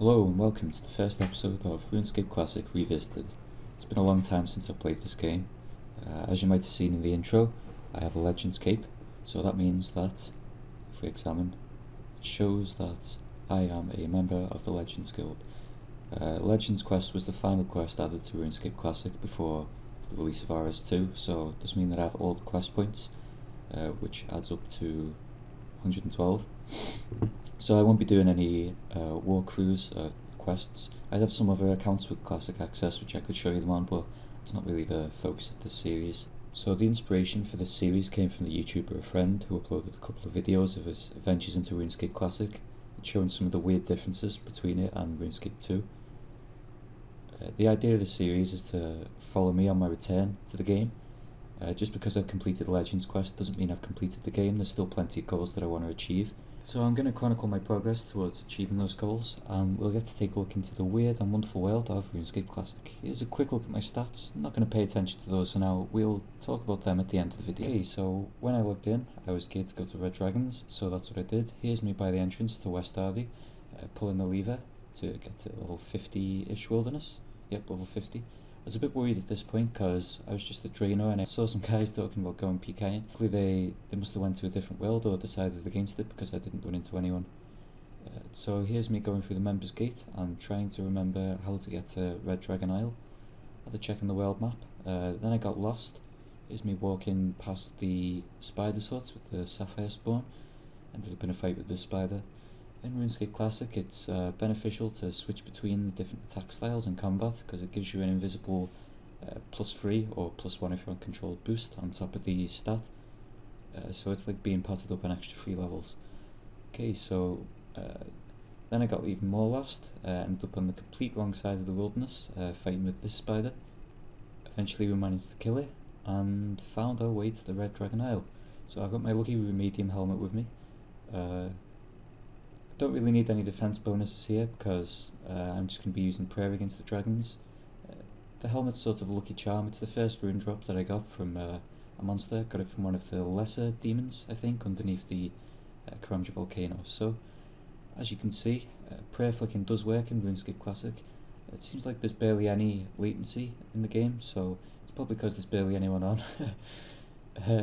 Hello and welcome to the first episode of RuneScape Classic Revisited. It's been a long time since I played this game. As you might have seen in the intro, I have a Legends cape, so that means that, if we examine, it shows that I am a member of the Legends Guild. Legends quest was the final quest added to RuneScape Classic before the release of RS2, so it does mean that I have all the quest points, which adds up to 112. So I won't be doing any walkthroughs of quests. I have some other accounts with Classic Access which I could show you them on, but it's not really the focus of this series. So the inspiration for this series came from the YouTuber A Friend, who uploaded a couple of videos of his adventures into RuneScape Classic, showing some of the weird differences between it and RuneScape 2. The idea of the series is to follow me on my return to the game. Just because I've completed the Legends quest doesn't mean I've completed the game. There's still plenty of goals that I want to achieve. So I'm going to chronicle my progress towards achieving those goals, and we'll get to take a look into the weird and wonderful world of RuneScape Classic. Here's a quick look at my stats. I'm not going to pay attention to those for now. We'll talk about them at the end of the video. Okay, so when I logged in, I was geared to go to Red Dragons, so that's what I did. Here's me by the entrance to West Ardy, pulling the lever to get to level 50-ish wilderness. Yep, level 50. I was a bit worried at this point because I was just a trainer and I saw some guys talking about going PKing. Hopefully they must have went to a different world or decided against it because I didn't run into anyone. So here's me going through the members gate and trying to remember how to get to Red Dragon Isle. After checking the world map, then I got lost. Here's me walking past the spider's hut with the sapphire spawn. Ended up in a fight with this spider. In RuneScape Classic, it's beneficial to switch between the different attack styles in combat because it gives you an invisible +3 or +1 if you're on controlled boost on top of the stat. So it's like being potted up an extra 3 levels. Okay, so then I got even more lost. Ended up on the complete wrong side of the wilderness, fighting with this spider. Eventually we managed to kill it and found our way to the Red Dragon Isle. So I've got my lucky medium helmet with me. Don't really need any defense bonuses here because I'm just going to be using prayer against the dragons. The helmet's sort of a lucky charm. It's the first rune drop that I got from a monster. Got it from one of the lesser demons, I think, underneath the Karamja volcano. So, as you can see, prayer flicking does work in RuneScape Classic. It seems like there's barely any latency in the game, so it's probably because there's barely anyone on.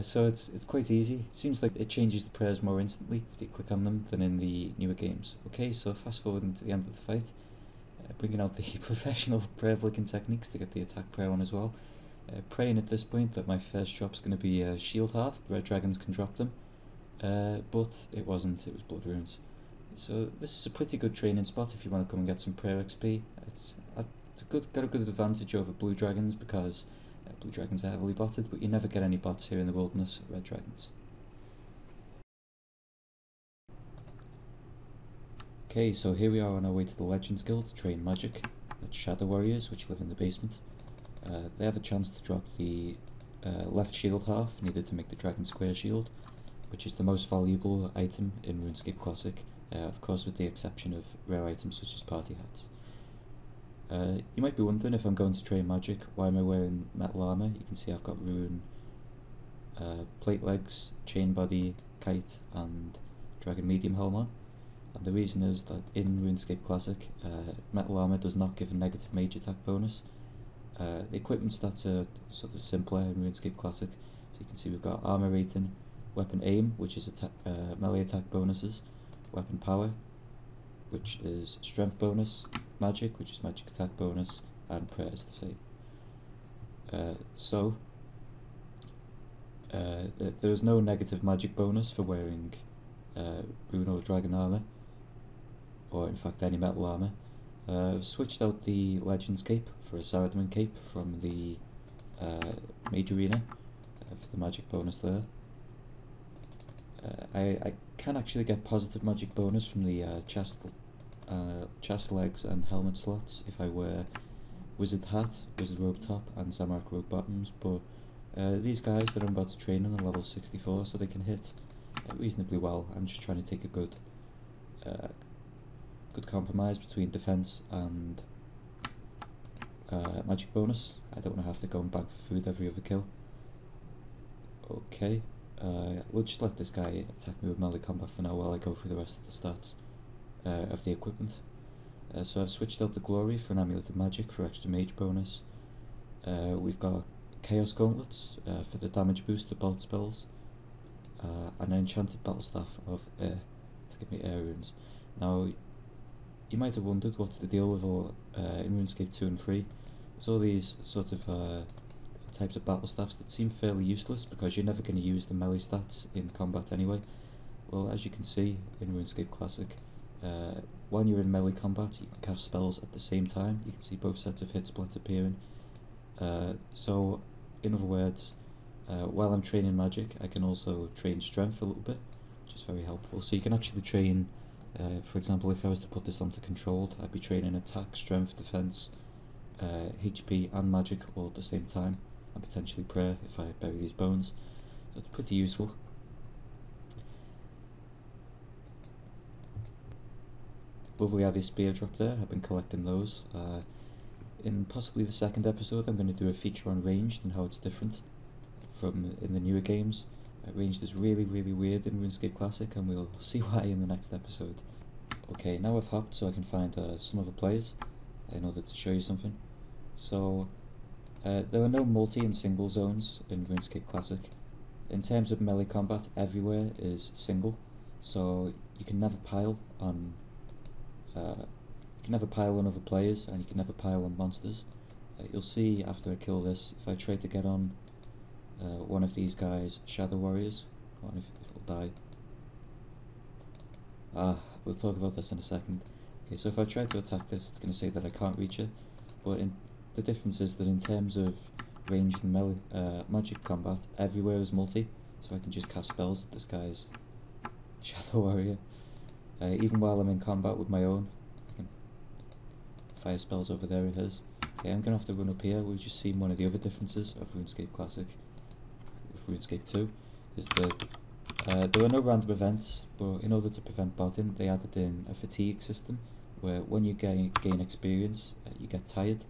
So it's quite easy. It seems like it changes the prayers more instantly if you click on them than in the newer games. Okay, so fast forwarding to the end of the fight, bringing out the professional prayer flicking techniques to get the attack prayer on as well. Praying at this point that my first drop's going to be a shield half. Red dragons can drop them, but it wasn't. It was blood runes. So this is a pretty good training spot if you want to come and get some prayer XP. It's got a good advantage over blue dragons because blue dragons are heavily botted, but you never get any bots here in the wilderness at Red Dragons. Okay, so here we are on our way to the Legends Guild to train magic. That's Shadow Warriors, which live in the basement. They have a chance to drop the left shield half needed to make the Dragon Square shield, which is the most valuable item in RuneScape Classic, of course with the exception of rare items such as party hats. You might be wondering, if I'm going to train magic, why am I wearing metal armour? You can see I've got rune, plate legs, chain body, kite and dragon medium helm on. And the reason is that in RuneScape Classic, metal armour does not give a negative mage attack bonus. The equipment stats are sort of simpler in RuneScape Classic. So you can see we've got armour rating, weapon aim, which is melee attack bonuses, weapon power, which is strength bonus, magic, which is magic attack bonus, and prayer is the same. There is no negative magic bonus for wearing rune or dragon armour, or in fact any metal armour. I've switched out the Legends cape for a Saradman cape from the Mage Arena for the magic bonus there. I can actually get positive magic bonus from the chest legs and helmet slots if I wear wizard hat, wizard robe top and samurai robe bottoms, but these guys that I'm about to train on are level 64, so they can hit reasonably well. I'm just trying to take a good compromise between defense and magic bonus. I don't want to have to go and bag for food every other kill. Okay, we'll just let this guy attack me with melee combat for now while I go through the rest of the stats of the equipment. So I've switched out the glory for an amulet of magic for extra mage bonus. We've got chaos gauntlets for the damage boost to bolt spells, and an enchanted battle staff of air to give me air runes. Now, you might have wondered what's the deal with all in RuneScape 2 and 3. There's all these sort of types of battle staffs that seem fairly useless because you're never going to use the melee stats in combat anyway. Well, as you can see in RuneScape Classic, when you're in melee combat you can cast spells at the same time. You can see both sets of hit splits appearing. So, in other words, while I'm training magic, I can also train strength a little bit, which is very helpful. So you can actually train, for example, if I was to put this onto controlled, I'd be training attack, strength, defense, HP and magic all at the same time, and potentially prayer if I bury these bones. So it's pretty useful. Lovely heavy spear drop there. I've been collecting those. In possibly the second episode I'm going to do a feature on ranged and how it's different from in the newer games. Ranged is really weird in RuneScape Classic, and we'll see why in the next episode. Okay, now I've hopped so I can find some other players in order to show you something. So there are no multi and single zones in RuneScape Classic. In terms of melee combat, everywhere is single, so you can never pile on other players, and you can never pile on monsters. You'll see after I kill this, if I try to get on one of these guys, Shadow Warriors, if it'll die. We'll talk about this in a second. Okay, so if I try to attack this, it's going to say that I can't reach it, but the difference is that in terms of ranged and melee magic combat, everywhere is multi, so I can just cast spells at this guy's Shadow Warrior. Even while I'm in combat with my own, I can fire spells over there of his. Okay, I'm going to have to run up here. We've just seen one of the other differences of RuneScape Classic with RuneScape 2, is that there are no random events, but in order to prevent botting, they added in a fatigue system, where when you gain experience, you get tired,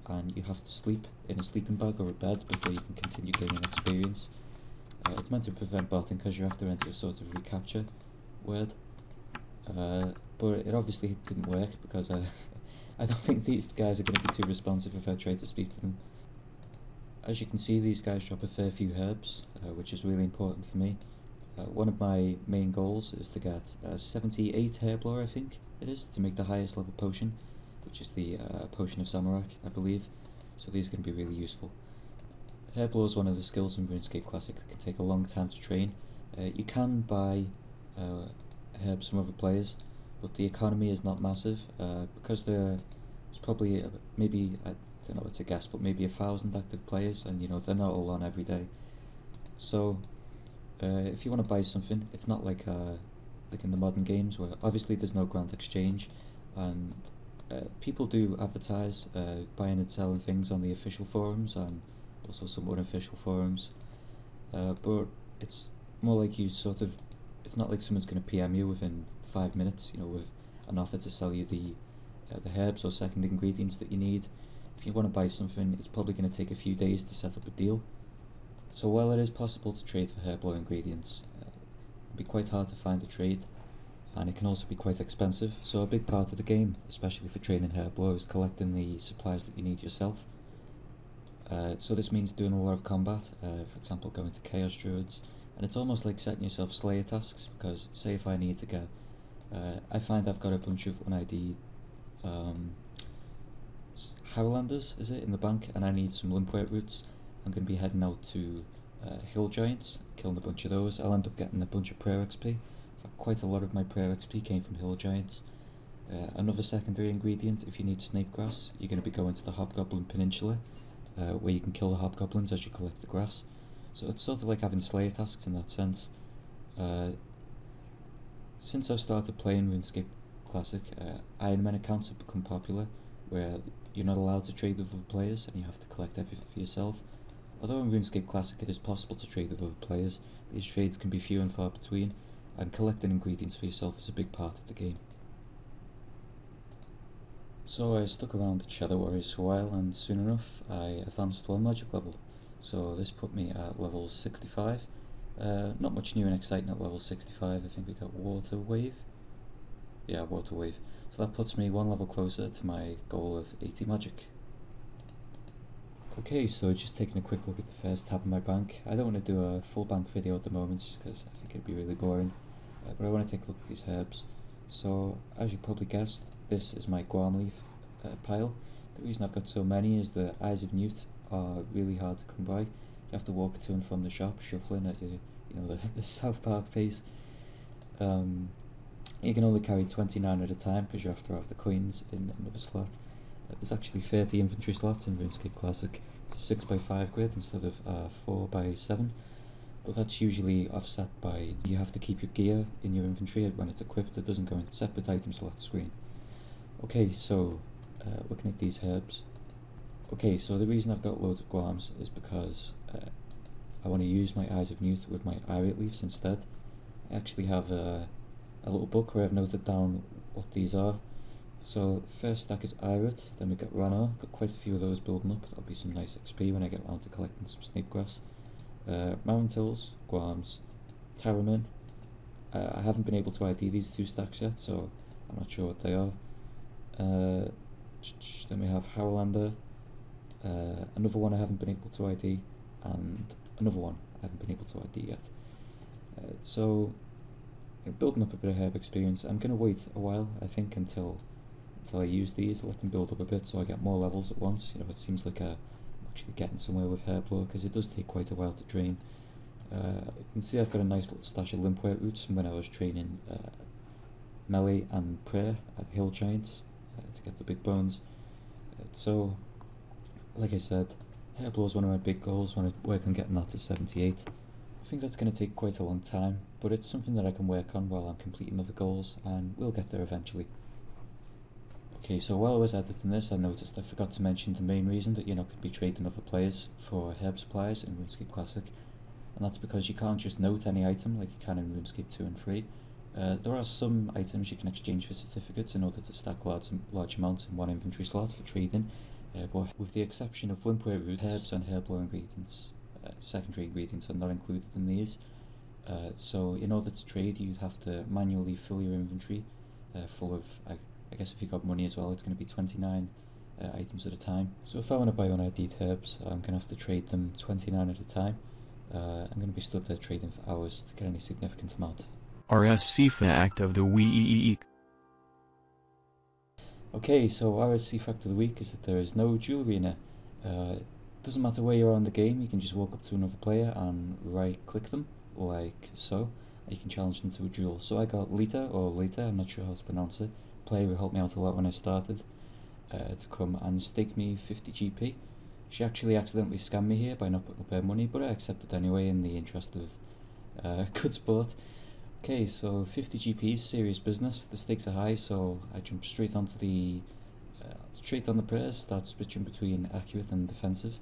and you have to sleep in a sleeping bag or a bed before you can continue gaining experience. It's meant to prevent botting because you have to enter a sort of recapture word. But it obviously didn't work because I don't think these guys are going to be too responsive if I try to speak to them. As you can see, these guys drop a fair few herbs, which is really important for me. One of my main goals is to get 78 herb lore, I think it is, to make the highest level potion, which is the Potion of Samarak, I believe. So these are going to be really useful. Herb lore is one of the skills in RuneScape Classic that can take a long time to train. You can buy herbs from other players, but the economy is not massive, because there's probably maybe, I don't know, it's a guess, but maybe 1,000 active players, and you know, they're not all on every day. So if you want to buy something, it's not like in the modern games where obviously there's no grand exchange, and people do advertise buying and selling things on the official forums and also some unofficial forums, but it's more like it's not like someone's going to PM you within 5 minutes, you know, with an offer to sell you the herbs or second ingredients that you need. If you want to buy something, it's probably going to take a few days to set up a deal. So while it is possible to trade for herb lore ingredients, it can be quite hard to find a trade, and it can also be quite expensive. So a big part of the game, especially for training herb lore, is collecting the supplies that you need yourself. So this means doing a lot of combat, for example going to Chaos Druids, and it's almost like setting yourself Slayer tasks, because say if I need to get, I find I've got a bunch of un-ID'd Howlanders, is it, in the bank, and I need some Limpwort roots. I'm going to be heading out to Hill Giants, killing a bunch of those. I'll end up getting a bunch of prayer XP. Quite a lot of my prayer XP came from Hill Giants. Another secondary ingredient, if you need snake grass, you're going to be going to the Hobgoblin Peninsula, where you can kill the hobgoblins as you collect the grass. So it's sort of like having Slayer tasks in that sense. Since I've started playing RuneScape Classic, Iron Man accounts have become popular, where you're not allowed to trade with other players and you have to collect everything for yourself. Although in RuneScape Classic it is possible to trade with other players, these trades can be few and far between, and collecting ingredients for yourself is a big part of the game. So I stuck around at Shadow Warriors for a while, and soon enough I advanced one magic level. So this put me at level 65. Not much new and exciting at level 65. I think we got Water Wave. yeah, water wave. So that puts me one level closer to my goal of 80 magic. Okay, so just taking a quick look at the first tab of my bank. I don't want to do a full bank video at the moment just because I think it'd be really boring, but I want to take a look at these herbs. So, as you probably guessed, this is my guam leaf pile. The reason I've got so many is the Eyes of Newt are really hard to come by. You have to walk to and from the shop, shuffling at the South Park pace. You can only carry 29 at a time because you have to have the coins in another slot. There's actually 30 inventory slots in RuneScape Classic. It's a 6x5 grid instead of 4x7, but that's usually offset by you have to keep your gear in your inventory when it's equipped. It doesn't go into separate item slot screen. Okay, so looking at these herbs. Okay, so the reason I've got loads of guams is because I want to use my Eyes of Newt with my irit leaves instead. I actually have a little book where I've noted down what these are. So first stack is irit, then we get Rana, got quite a few of those building up. That'll be some nice XP when I get around to collecting some snapegrass. Maruntills, guams, Taramin. I haven't been able to ID these two stacks yet, so I'm not sure what they are. Then we have Howlander, another one I haven't been able to ID, and another one I haven't been able to ID yet. So building up a bit of herb experience. I'm going to wait a while, I think, until I use these, let them build up a bit so I get more levels at once. You know, it seems like I'm actually getting somewhere with herb lore, because it does take quite a while to train. You can see I've got a nice little stash of limpware roots from when I was training melee and prayer at hill giants to get the big bones. So, like I said, herb lore is one of my big goals. I want to work on getting that to 78. I think that's going to take quite a long time, but it's something that I can work on while I'm completing other goals, and we'll get there eventually. Okay, so while I was editing this, I noticed I forgot to mention the main reason that you're not going to be trading other players for herb supplies in RuneScape Classic, and that's because you can't just note any item like you can in RuneScape 2 and 3. There are some items you can exchange for certificates in order to stack large amounts in one inventory slot for trading, but with the exception of limpware roots, herbs and herb lore ingredients, secondary ingredients are not included in these. So in order to trade, you'd have to manually fill your inventory full of, I guess if you got money as well, it's going to be 29 items at a time. So if I want to buy unID'd herbs, I'm going to have to trade them 29 at a time. I'm going to be stood there trading for hours to get any significant amount. RSC fact of the week. Okay, so RSC fact of the week is that there is no jewelry in it. Doesn't matter where you are in the game, you can just walk up to another player and right click them, like so, and you can challenge them to a duel. So I got Lita, or Lita, I'm not sure how to pronounce it, player who helped me out a lot when I started, to come and stake me 50 GP. She actually accidentally scammed me here by not putting up her money, but I accepted anyway in the interest of good sport. Okay, so 50 GP is serious business. The stakes are high, so I jump straight onto the straight on the prayers, start switching between accurate and defensive.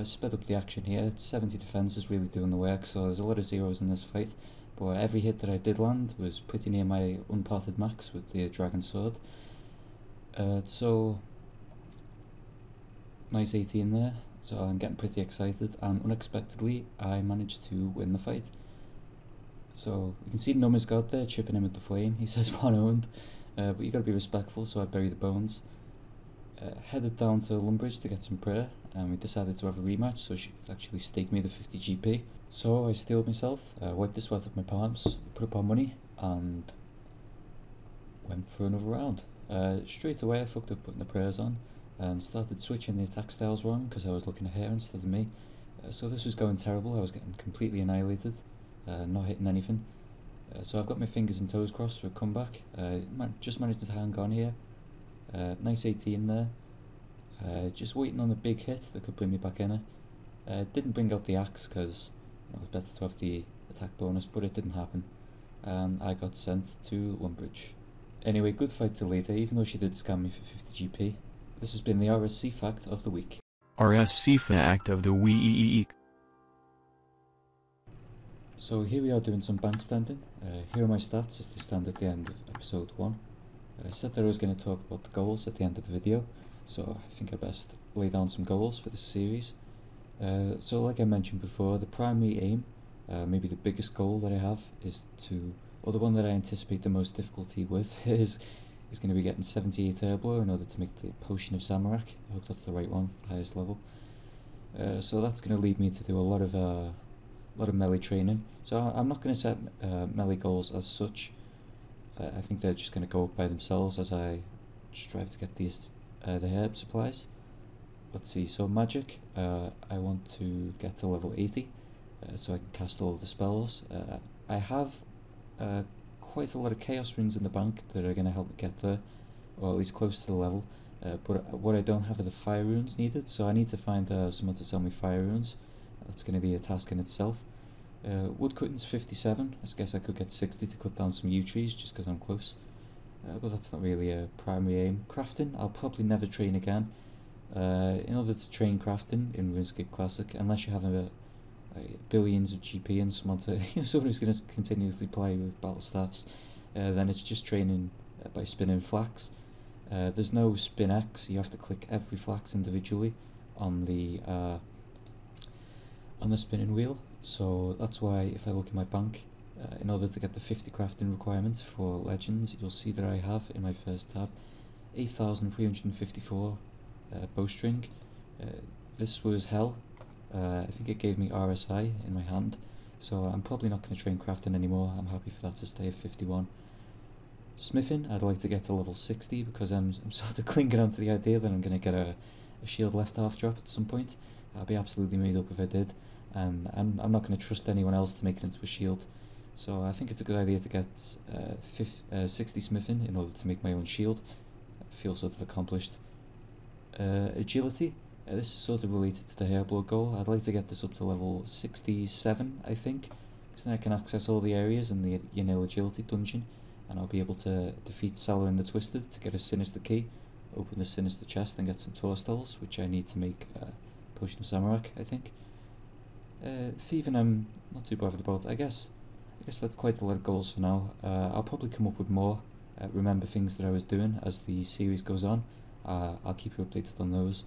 Sped up the action here. 70 defense is really doing the work, so there's a lot of zeros in this fight, but every hit that I did land was pretty near my unparted max with the dragon sword. So nice 18 there, so I'm getting pretty excited, and unexpectedly I managed to win the fight. So you can see Gnome is got there chipping him with the flame. He says one owned, but you gotta be respectful, so I bury the bones. Headed down to Lumbridge to get some prayer, and we decided to have a rematch so she could actually stake me the 50 GP. So I steeled myself, wiped the sweat off my palms, put up our money, and went for another round. Straight away I fucked up putting the prayers on, and started switching the attack styles wrong because I was looking at her instead of me. So this was going terrible. I was getting completely annihilated, not hitting anything. So I've got my fingers and toes crossed for a comeback. Just managed to hang on here. Nice 18 there. Just waiting on a big hit that could bring me back in it. Didn't bring out the axe because it was better to have the attack bonus, but it didn't happen, and I got sent to Lumbridge. Anyway, good fight to later, even though she did scam me for 50 GP. This has been the RSC fact of the week. RSC fact of the week. So here we are doing some bank standing. Here are my stats as they stand at the end of episode 1. I said that I was going to talk about the goals at the end of the video, so I think I best lay down some goals for this series. So like I mentioned before, the primary aim, maybe the biggest goal that I have, is to or the one that I anticipate the most difficulty with is going to be getting 78 Airblur in order to make the Potion of Zamorak. I hope that's the right one, the highest level. So that's going to lead me to do a lot of melee training. So I'm not going to set melee goals as such. I think they're just going to go up by themselves as I strive to get these the herb supplies. Let's see, so magic, I want to get to level 80 so I can cast all of the spells. I have quite a lot of chaos rings in the bank that are going to help me get there, or at least close to the level, but what I don't have are the fire runes needed, so I need to find someone to sell me fire runes. That's going to be a task in itself. Woodcutting's 57, I guess I could get 60 to cut down some yew trees just because I'm close, but that's not really a primary aim. Crafting, I'll probably never train again. In order to train crafting in RuneScape Classic, unless you have billions of GP and someone who's going to continuously play with battle staffs, then it's just training by spinning flax. There's no spin X, you have to click every flax individually on the spinning wheel. So that's why if I look in my bank, in order to get the 50 crafting requirements for legends, you'll see that I have in my first tab 8,354 bowstring. This was hell. I think it gave me RSI in my hand, so I'm probably not going to train crafting anymore. I'm happy for that to stay at 51. Smithing, I'd like to get to level 60 because I'm sort of clinging on to the idea that I'm going to get a shield left half drop at some point. I'd be absolutely made up if I did, and I'm not going to trust anyone else to make it into a shield. So I think it's a good idea to get 60 smithing in order to make my own shield. I feel sort of accomplished. Agility, this is sort of related to the Hairblood goal. I'd like to get this up to level 67, I think, because then I can access all the areas in the Yanil Agility dungeon, and I'll be able to defeat Salah and the Twisted to get a Sinister Key, open the Sinister Chest and get some Tourstals, which I need to make Potion of Zamorak, I think. Thieving I'm not too bothered about. I guess that's quite a lot of goals for now. I'll probably come up with more, remember things that I was doing as the series goes on. I'll keep you updated on those.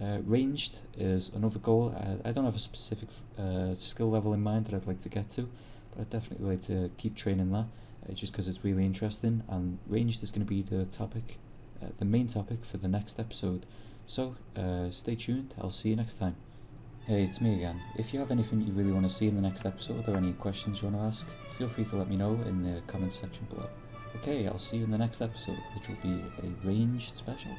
Ranged is another goal. I don't have a specific skill level in mind that I'd like to get to, but I'd definitely like to keep training that, just because it's really interesting, and ranged is going to be the topic, the main topic for the next episode. So stay tuned, I'll see you next time. Hey, it's me again. If you have anything you really want to see in the next episode, or any questions you want to ask, feel free to let me know in the comments section below. Okay, I'll see you in the next episode, which will be a ranged special.